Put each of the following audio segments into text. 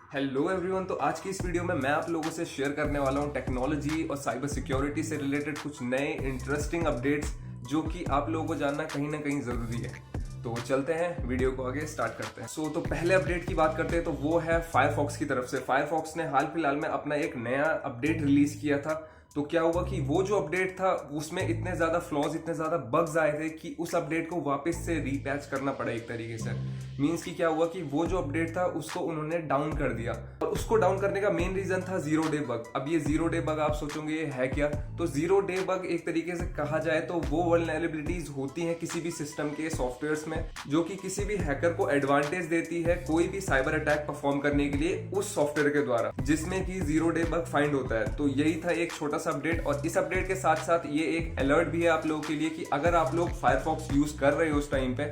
Hello everyone. तो आज की इस वीडियो में मैं आप लोगों से शेयर करने वाला हूं टेक्नोलॉजी और साइबर सिक्योरिटी से रिलेटेड कुछ नए इंटरेस्टिंग अपडेट्स जो कि आप लोगों को जानना कहीं ना कहीं ज़रूरी है। तो चलते हैं वीडियो को आगे स्टार्ट करते हैं। तो पहले अपडेट की बात करते हैं तो वो है फायरफॉक्स की तरफ से। फायरफॉक्स ने हाल फिलहाल में अपना एक नया अपडेट रिलीज किया था। तो क्या हुआ कि वो जो अपडेट था उसमें इतने ज़्यादा फ्लॉज, इतने ज़्यादा बग्स आए थे कि उस अपडेट को वापस से रीपैच करना पड़ा एक तरीके से। मीन्स कि क्या हुआ कि वो जो अपडेट था उसको उन्होंने डाउन कर दिया, और उसको डाउन करने का मेन रीज़न था जीरो डे बग। अब ये जीरो डे बग आप सोचोगे ये है क्या? तो जीरो डे बग एक तरीके से कहा जाए तो वो वल्नरेबिलिटीज होती हैं किसी भी सिस्टम के सॉफ्टवेयर्स में जो कि किसी भी हैकर को एडवांटेज देती है कोई भी साइबर अटैक परफॉर्म करने के लिए उस सॉफ्टवेयर के द्वारा, जिसमें कि जीरो डे बग फाइंड होता है। तो यही था एक छोटा सा अपडेट, और इस अपडेट के साथ साथ ये एक अलर्ट भी है आप लोगों के लिए कि अगर आप लोग फायरफॉक्स यूज कर रहे हो उस टाइम पे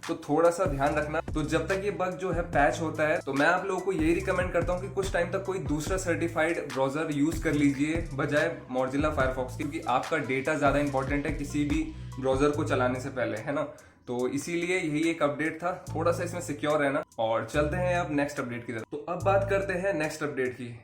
तो थोड़ा सा ध्यान रखना। तो जब तक ये बग जो है पैच होता है तो मैं आप लोगों को यही रिकमेंड करता हूँ कि कुछ टाइम तक कोई दूसरा सर्टिफाइड ब्राउजर यूज कर लीजिए बजाय मोजिल्ला फायरफॉक्स, क्योंकि आपका डेटा ज्यादा इंपॉर्टेंट है किसी भी ब्राउजर को चलाने से पहले, है ना। तो इसीलिए यही एक अपडेट था, थोड़ा सा इसमें सिक्योर रहना। और चलते हैं अब नेक्स्ट अपडेट की तरफ। तो अब बात करते हैं नेक्स्ट अपडेट की,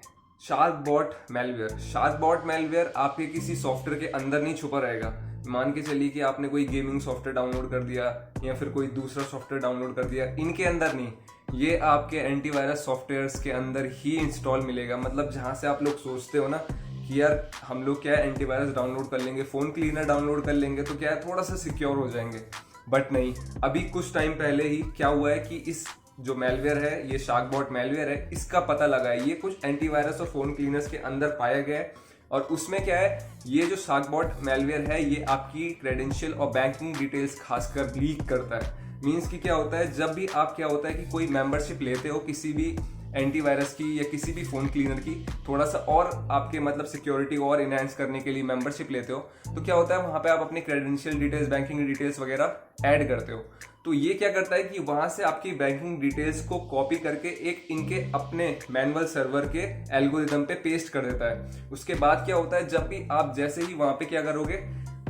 शार्कबॉट मेलवेयर। शार्कबॉट मेलवेयर आपके किसी सॉफ्टवेयर के अंदर नहीं छुपा रहेगा। मान के चलिए कि आपने कोई गेमिंग सॉफ्टवेयर डाउनलोड कर दिया या फिर कोई दूसरा सॉफ्टवेयर डाउनलोड कर दिया, इनके अंदर नहीं, ये आपके एंटीवायरस सॉफ्टवेयर्स के अंदर ही इंस्टॉल मिलेगा। मतलब जहां से आप लोग सोचते हो ना कि यार हम लोग क्या है एंटीवायरस डाउनलोड कर लेंगे, फोन क्लीनर डाउनलोड कर लेंगे तो क्या है थोड़ा सा सिक्योर हो जाएंगे, बट नहीं। अभी कुछ टाइम पहले ही क्या हुआ है कि इस जो मेलवेयर है, ये शार्कबॉट मेलवेयर है, इसका पता लगा है। ये कुछ एंटीवायरस और फोन क्लीनर्स के अंदर पाया गया है, और उसमें क्या है, ये जो शार्कबॉट मेलवेयर है ये आपकी क्रेडेंशियल और बैंकिंग डिटेल्स खासकर लीक करता है। मीन्स कि क्या होता है, जब भी आप क्या होता है कि कोई मेंबरशिप लेते हो किसी भी एंटीवायरस की या किसी भी फोन क्लीनर की, थोड़ा सा और आपके मतलब सिक्योरिटी और इनहेंस करने के लिए मेंबरशिप लेते हो, तो क्या होता है वहां पे आप अपनी क्रेडेंशियल डिटेल्स, बैंकिंग डिटेल्स वगैरह ऐड करते हो। तो ये क्या करता है कि वहां से आपकी बैंकिंग डिटेल्स को कॉपी करके एक इनके अपने मैनुअल सर्वर के एल्गोरिदम पे पेस्ट कर देता है। उसके बाद क्या होता है, जब भी आप जैसे ही वहां पे क्या करोगे,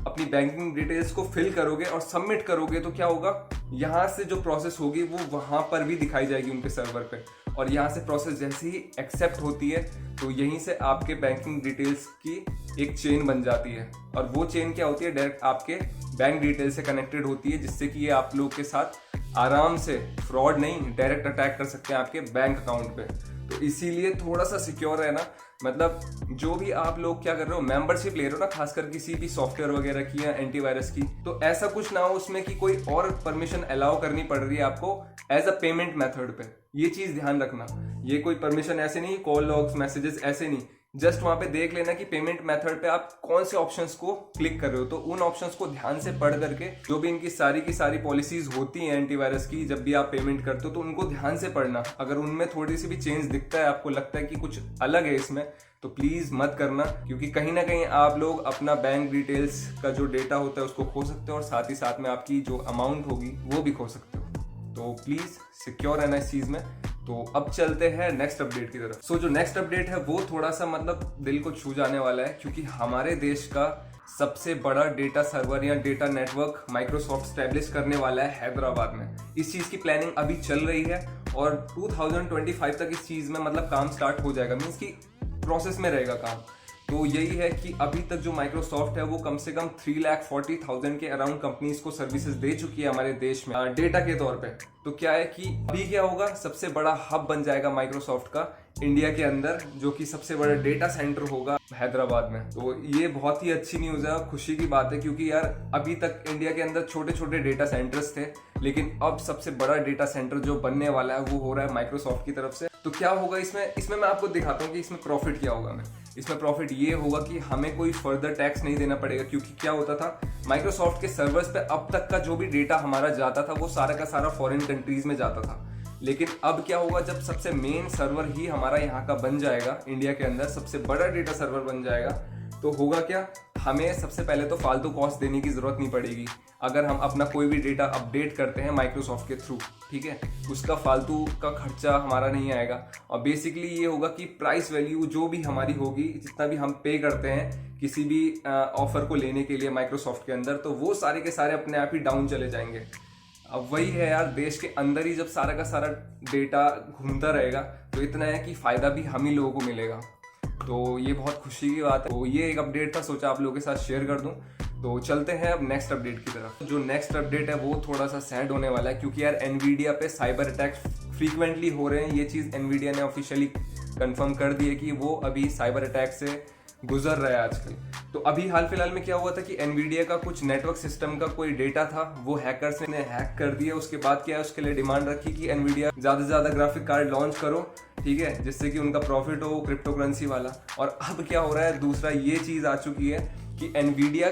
अपनी बैंकिंग डिटेल्स को फिल करोगे और सबमिट करोगे, तो क्या होगा, यहाँ से जो प्रोसेस होगी वो वहां पर भी दिखाई जाएगी उनके सर्वर पे। और यहाँ से प्रोसेस जैसे ही एक्सेप्ट होती है तो यहीं से आपके बैंकिंग डिटेल्स की एक चेन बन जाती है, और वो चेन क्या होती है, डायरेक्ट आपके बैंक डिटेल से कनेक्टेड होती है, जिससे कि ये आप लोग के साथ आराम से फ्रॉड नहीं, डायरेक्ट अटैक कर सकते हैं आपके बैंक अकाउंट पे। तो इसीलिए थोड़ा सा सिक्योर रहना। मतलब जो भी आप लोग क्या कर रहे हो, मेंबरशिप ले रहे हो ना, खासकर किसी भी सॉफ्टवेयर वगैरह की या एंटीवायरस की, तो ऐसा कुछ ना हो उसमें कि कोई और परमिशन अलाउ करनी पड़ रही है आपको एज अ पेमेंट मेथड पे। ये चीज ध्यान रखना, ये कोई परमिशन ऐसे नहीं, कॉल लॉग्स, मैसेजेस ऐसे नहीं, जस्ट वहां पे देख लेना कि पेमेंट मेथड पे आप कौन से ऑप्शंस को क्लिक कर रहे हो। तो उन ऑप्शंस को ध्यान से पढ़ करके, जो भी इनकी सारी की सारी पॉलिसीज होती हैं एंटीवायरस की, जब भी आप पेमेंट करते हो तो उनको ध्यान से पढ़ना। अगर उनमें थोड़ी सी भी चेंज दिखता है, आपको लगता है कि कुछ अलग है इसमें, तो प्लीज मत करना, क्योंकि कहीं ना कहीं आप लोग अपना बैंक डिटेल्स का जो डेटा होता है उसको खो सकते हो, और साथ ही साथ में आपकी जो अमाउंट होगी वो भी खो सकते हो। तो प्लीज सिक्योर रहना इस चीज में। तो अब चलते हैं नेक्स्ट अपडेट की तरफ। जो नेक्स्ट अपडेट है वो थोड़ा सा मतलब दिल को छू जाने वाला है, क्योंकि हमारे देश का सबसे बड़ा डेटा सर्वर या डेटा नेटवर्क माइक्रोसॉफ्ट स्टैब्लिश करने वाला है हैदराबाद में। इस चीज की प्लानिंग अभी चल रही है, और 2025 तक इस चीज में मतलब काम स्टार्ट हो जाएगा। मीन्स की प्रोसेस में रहेगा काम। तो यही है कि अभी तक जो माइक्रोसॉफ्ट है वो कम से कम 3,40,000 के अराउंड कंपनीज को सर्विसेज दे चुकी है हमारे देश में डेटा के तौर पे। तो क्या है कि अभी क्या होगा, सबसे बड़ा हब बन जाएगा माइक्रोसॉफ्ट का इंडिया के अंदर, जो कि सबसे बड़ा डेटा सेंटर होगा हैदराबाद में। तो ये बहुत ही अच्छी न्यूज है, खुशी की बात है, क्योंकि यार अभी तक इंडिया के अंदर छोटे छोटे डेटा सेंटर्स थे, लेकिन अब सबसे बड़ा डेटा सेंटर जो बनने वाला है वो हो रहा है माइक्रोसॉफ्ट की तरफ से। तो क्या होगा इसमें मैं आपको दिखाता हूँ कि इसमें प्रॉफिट क्या होगा। इसमें प्रॉफिट ये होगा कि हमें कोई फर्दर टैक्स नहीं देना पड़ेगा, क्योंकि क्या होता था, माइक्रोसॉफ्ट के सर्वर्स पे अब तक का जो भी डेटा हमारा जाता था वो सारा का सारा फॉरेन कंट्रीज में जाता था। लेकिन अब क्या होगा, जब सबसे मेन सर्वर ही हमारा यहाँ का बन जाएगा, इंडिया के अंदर सबसे बड़ा डेटा सर्वर बन जाएगा, तो होगा क्या, हमें सबसे पहले तो फालतू कॉस्ट देने की जरूरत नहीं पड़ेगी। अगर हम अपना कोई भी डेटा अपडेट करते हैं माइक्रोसॉफ्ट के थ्रू, ठीक है, उसका फालतू का खर्चा हमारा नहीं आएगा। और बेसिकली ये होगा कि प्राइस वैल्यू जो भी हमारी होगी, जितना भी हम पे करते हैं किसी भी ऑफर को लेने के लिए माइक्रोसॉफ्ट के अंदर, तो वो सारे के सारे अपने आप ही डाउन चले जाएंगे। अब वही है यार, देश के अंदर ही जब सारा का सारा डेटा घूमता रहेगा तो इतना है कि फायदा भी हम ही लोगों को मिलेगा। तो ये बहुत खुशी की बात है। तो ये एक अपडेट था, सोचा आप लोगों के साथ शेयर कर दूं। तो चलते हैं अब नेक्स्ट अपडेट की तरफ। जो नेक्स्ट अपडेट है वो थोड़ा सा सैड होने वाला है, क्योंकि यार एनवीडिया पे साइबर अटैक्स फ्रीक्वेंटली हो रहे हैं। ये चीज़ एनवीडिया ने ऑफिशियली कंफर्म कर दी है कि वो अभी साइबर अटैक से गुजर रहा है आजकल। तो अभी हाल फिलहाल में क्या हुआ था कि एनवीडिया का कुछ नेटवर्क सिस्टम का कोई डेटा था, वो हैकर्स ने हैक कर दिया। उसके बाद क्या है, उसके लिए डिमांड रखी कि एनवीडिया ज़्यादा से ज़्यादा ग्राफिक कार्ड लॉन्च करो, ठीक है, जिससे कि उनका प्रॉफिट हो क्रिप्टो करेंसी वाला। और अब क्या हो रहा है, दूसरा ये चीज़ आ चुकी है कि एनवीडिया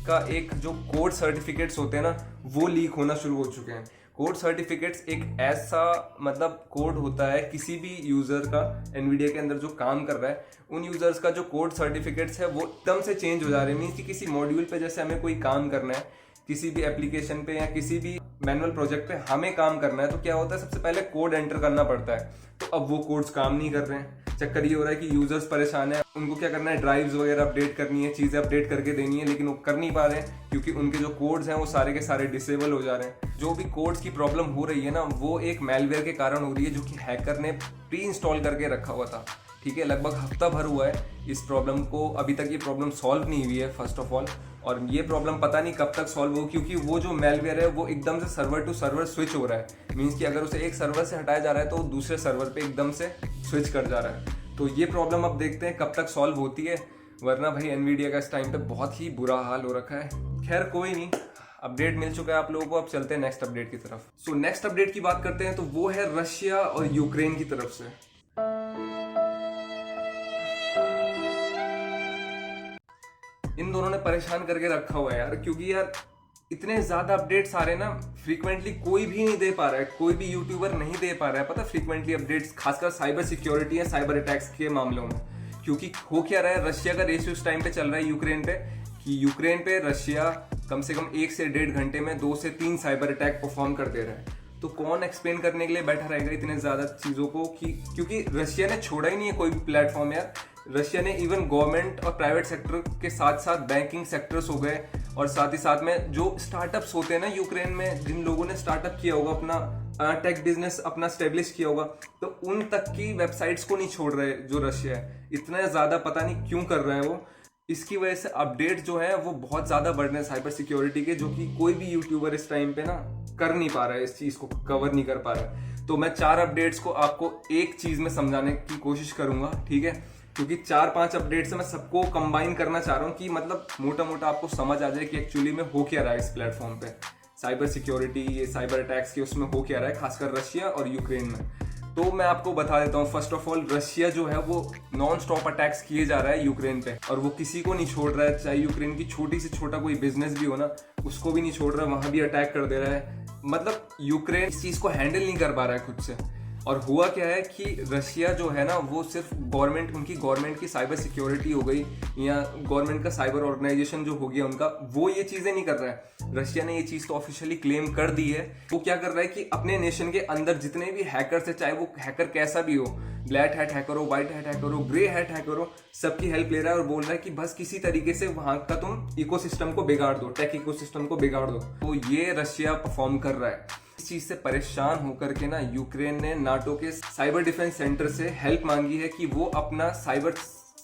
का एक जो कोड सर्टिफिकेट्स होते हैं ना, वो लीक होना शुरू हो चुके हैं। कोड सर्टिफिकेट्स एक ऐसा मतलब कोड होता है किसी भी यूजर का एनवीडिया के अंदर जो काम कर रहा है, उन यूजर्स का जो कोड सर्टिफिकेट्स है वो एकदम से चेंज हो जा रहे हैं। मीन्स कि किसी मॉड्यूल पे जैसे हमें कोई काम करना है, किसी भी एप्लीकेशन पे या किसी भी मैनुअल प्रोजेक्ट पे हमें काम करना है, तो क्या होता है, सबसे पहले कोड एंटर करना पड़ता है। तो अब वो कोड्स काम नहीं कर रहे हैं। चक्कर ये हो रहा है कि यूजर्स परेशान है, उनको क्या करना है, ड्राइव्स वगैरह अपडेट करनी है, चीज़ें अपडेट करके देनी है, लेकिन वो कर नहीं पा रहे हैं क्योंकि उनके जो कोड्स हैं वो सारे के सारे डिसेबल हो जा रहे हैं। जो भी कोड्स की प्रॉब्लम हो रही है ना, वो एक मेलवेयर के कारण हो रही है, जो कि हैकर ने प्री इंस्टॉल करके रखा हुआ था। ठीक है, लगभग हफ्ता भर हुआ है इस प्रॉब्लम को, अभी तक ये प्रॉब्लम सॉल्व नहीं हुई है फर्स्ट ऑफ ऑल। और ये प्रॉब्लम पता नहीं कब तक सॉल्व हो, क्योंकि वो जो मेलवेयर है वो एकदम से सर्वर टू सर्वर स्विच हो रहा है। मीन्स कि अगर उसे एक सर्वर से हटाया जा रहा है तो दूसरे सर्वर पे एकदम से स्विच कर जा रहा है। तो ये प्रॉब्लम अब देखते हैं कब तक सॉल्व होती है, वरना भाई एनवीडिया का इस टाइम पे बहुत ही बुरा हाल हो रखा है। खैर कोई नहीं, अपडेट मिल चुका है आप लोगों को। अब चलते हैं नेक्स्ट अपडेट की तरफ। सो नेक्स्ट अपडेट की बात करते हैं तो वो है रशिया और यूक्रेन की तरफ से। इन दोनों ने परेशान करके रखा हुआ है यार, क्योंकि यार इतने ज्यादा अपडेट्स आ रहे हैं ना, फ्रीक्वेंटली कोई भी नहीं दे पा रहा है, कोई भी यूट्यूबर नहीं दे पा रहा है, पता फ्रीक्वेंटली अपडेट्स, खासकर साइबर सिक्योरिटी या साइबर अटैक्स के मामलों में। क्योंकि हो क्या रहा है, रशिया का रेशियो इस टाइम पे चल रहा है यूक्रेन पे, कि यूक्रेन पे रशिया कम से कम 1 से 1.5 घंटे में 2 से 3 साइबर अटैक परफॉर्म कर दे रहा है। तो कौन एक्सप्लेन करने के लिए बैठा रहेगा इतने ज्यादा चीजों को, कि क्योंकि रशिया ने छोड़ा ही नहीं है कोई भी प्लेटफॉर्म यार। रशिया ने इवन गवर्नमेंट और प्राइवेट सेक्टर के साथ साथ बैंकिंग सेक्टर्स हो गए, और साथ ही साथ में जो स्टार्टअप्स होते हैं ना यूक्रेन में, जिन लोगों ने स्टार्टअप किया होगा, अपना टेक बिजनेस अपना स्टेब्लिश किया होगा, तो उन तक की वेबसाइट्स को नहीं छोड़ रहे जो रशिया है। इतना ज्यादा पता नहीं क्यों कर रहा है वो। इसकी वजह से अपडेट जो है वो बहुत ज्यादा बढ़ रहे हैं साइबर सिक्योरिटी के, जो कि कोई भी यूट्यूबर इस टाइम पे ना कर नहीं पा रहा है, इस चीज को कवर नहीं कर पा रहा है। तो मैं 4 अपडेट्स को आपको एक चीज में समझाने की कोशिश करूंगा, ठीक है, क्योंकि 4-5 अपडेट से मैं सबको कंबाइन करना चाह रहा हूँ कि मतलब मोटा मोटा आपको समझ आ जाए कि एक्चुअली में हो क्या रहा है इस प्लेटफॉर्म पे, साइबर सिक्योरिटी, ये साइबर अटैक्स के उसमें हो क्या रहा है, खासकर रशिया और यूक्रेन में। तो मैं आपको बता देता हूँ। फर्स्ट ऑफ ऑल, रशिया जो है वो नॉन स्टॉप अटैक्स किए जा रहा है यूक्रेन पे, और वो किसी को नहीं छोड़ रहा है, चाहे यूक्रेन की छोटी से छोटा कोई बिजनेस भी हो ना, उसको भी नहीं छोड़ रहा है, वहां भी अटैक कर दे रहा है। मतलब यूक्रेन इस चीज को हैंडल नहीं कर पा रहा है खुद से। और हुआ क्या है कि रशिया जो है ना, वो सिर्फ उनकी गवर्नमेंट की साइबर सिक्योरिटी हो गई या गवर्नमेंट का साइबर ऑर्गेनाइजेशन जो हो गया उनका, वो ये चीजें नहीं कर रहा है। रशिया ने ये चीज तो ऑफिशियली क्लेम कर दी है। वो क्या कर रहा है कि अपने नेशन के अंदर जितने भी हैकर्स है, चाहे वो हैकर कैसा भी हो, ब्लैक हैट हैकर हो, व्हाइट हैट हैकर हो, ग्रे हैट हैकर हो, सबकी हेल्प ले रहा है और बोल रहा है कि बस किसी तरीके से वहां का तुम इकोसिस्टम को बिगाड़ दो, टेक इकोसिस्टम को बिगाड़ दो। तो ये रशिया परफॉर्म कर रहा है। इस चीज से परेशान होकर के ना यूक्रेन ने नाटो के साइबर डिफेंस सेंटर से हेल्प मांगी है कि वो अपना साइबर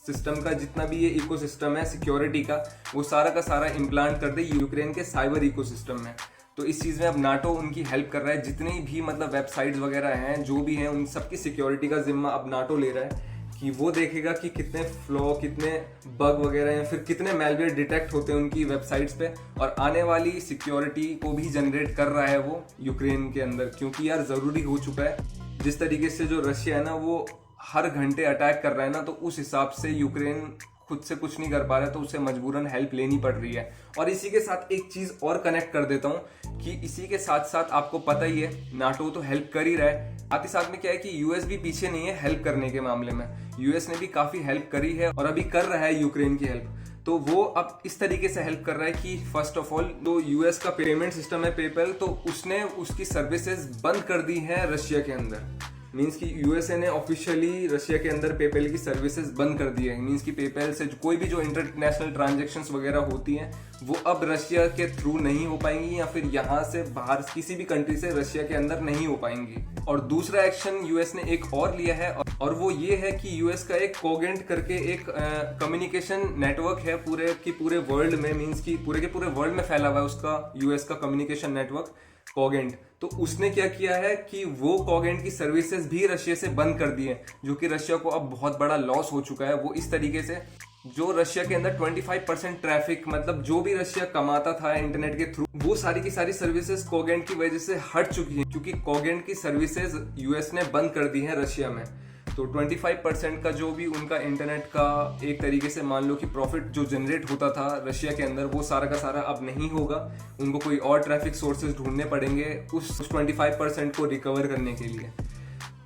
सिस्टम का जितना भी ये इकोसिस्टम है सिक्योरिटी का, वो सारा का सारा इम्प्लांट कर दे यूक्रेन के साइबर इकोसिस्टम में। तो इस चीज में अब नाटो उनकी हेल्प कर रहा है। जितनी भी मतलब वेबसाइट्स वगैरह हैं, जो भी हैं, उन सबकी सिक्योरिटी का जिम्मा अब नाटो ले रहा है, कि वो देखेगा कि कितने फ्लॉ, कितने बग वगैरह हैं, फिर कितने मेलवेयर डिटेक्ट होते हैं उनकी वेबसाइट्स पे, और आने वाली सिक्योरिटी को भी जनरेट कर रहा है वो यूक्रेन के अंदर। क्योंकि यार जरूरी हो चुका है, जिस तरीके से जो रशिया है ना वो हर घंटे अटैक कर रहा है ना, तो उस हिसाब से यूक्रेन खुद से कुछ नहीं कर पा रहा है, तो उसे मजबूरन हेल्प लेनी पड़ रही है। और इसी के साथ एक चीज और कनेक्ट कर देता हूँ कि इसी के साथ साथ आपको पता ही है, नाटो तो हेल्प कर ही रहा है, साथ ही साथ में क्या है कि यूएस भी पीछे नहीं है हेल्प करने के मामले में। यूएस ने भी काफी हेल्प करी है और अभी कर रहा है यूक्रेन की हेल्प। तो वो अब इस तरीके से हेल्प कर रहा है कि फर्स्ट ऑफ ऑल, तो यूएस का पेमेंट सिस्टम है पेपैल, तो उसने उसकी सर्विसेज बंद कर दी है रशिया के अंदर। मीन्स कि यूएसए ने ऑफिशियली रशिया के अंदर पेपैल की सर्विसेज बंद कर दी है। मीन्स कि पेपैल से कोई भी जो इंटरनेशनल ट्रांजैक्शंस वगैरह होती हैं वो अब रशिया के थ्रू नहीं हो पाएंगी, या फिर यहाँ से बाहर किसी भी कंट्री से रशिया के अंदर नहीं हो पाएंगी। और दूसरा एक्शन यूएस ने एक और लिया है, और वो ये है कि यूएस का एक कोगेंट करके एक कम्युनिकेशन नेटवर्क है पूरे की पूरे वर्ल्ड में, मीन्स कि पूरे के पूरे वर्ल्ड में फैला हुआ है उसका यूएस का कम्युनिकेशन नेटवर्क कोगेंट। तो उसने क्या किया है कि वो कोगेंट की सर्विसेज भी रशिया से बंद कर दी है, जो कि रशिया को अब बहुत बड़ा लॉस हो चुका है। वो इस तरीके से जो रशिया के अंदर 25% ट्रैफिक, मतलब जो भी रशिया कमाता था इंटरनेट के थ्रू, वो सारी की सारी सर्विसेज कोगेंट की वजह से हट चुकी हैं, क्योंकि कोगेंट की सर्विसेज यूएस ने बंद कर दी है रशिया में। तो 25% का जो भी उनका इंटरनेट का एक तरीके से मान लो कि प्रॉफिट जो जनरेट होता था रशिया के अंदर, वो सारा का सारा अब नहीं होगा। उनको कोई और ट्रैफिक सोर्सेज ढूंढने पड़ेंगे उस 25% को रिकवर करने के लिए।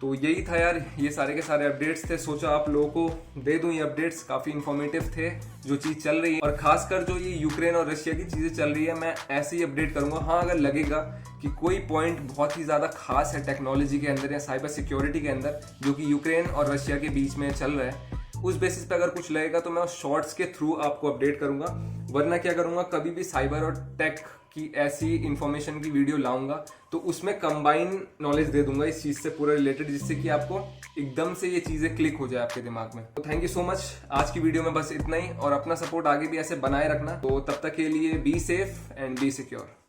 तो यही था यार, ये सारे के सारे अपडेट्स थे। सोचा आप लोगों को दे दूं ये अपडेट्स, काफ़ी इन्फॉर्मेटिव थे जो चीज़ चल रही है। और खासकर जो ये यूक्रेन और रशिया की चीज़ें चल रही है, मैं ऐसे ही अपडेट करूंगा। हाँ, अगर लगेगा कि कोई पॉइंट बहुत ही ज़्यादा खास है टेक्नोलॉजी के अंदर या साइबर सिक्योरिटी के अंदर जो कि यूक्रेन और रशिया के बीच में चल रहा है, उस बेसिस पे अगर कुछ लगेगा तो मैं उस शॉर्ट्स के थ्रू आपको अपडेट करूंगा। वरना क्या करूंगा, कभी भी साइबर और टेक की ऐसी इंफॉर्मेशन की वीडियो लाऊंगा तो उसमें कंबाइन नॉलेज दे दूंगा इस चीज से पूरा रिलेटेड, जिससे कि आपको एकदम से ये चीजें क्लिक हो जाए आपके दिमाग में। तो थैंक यू सो मच। आज की वीडियो में बस इतना ही, और अपना सपोर्ट आगे भी ऐसे बनाए रखना। तो तब तक के लिए be safe and be secure.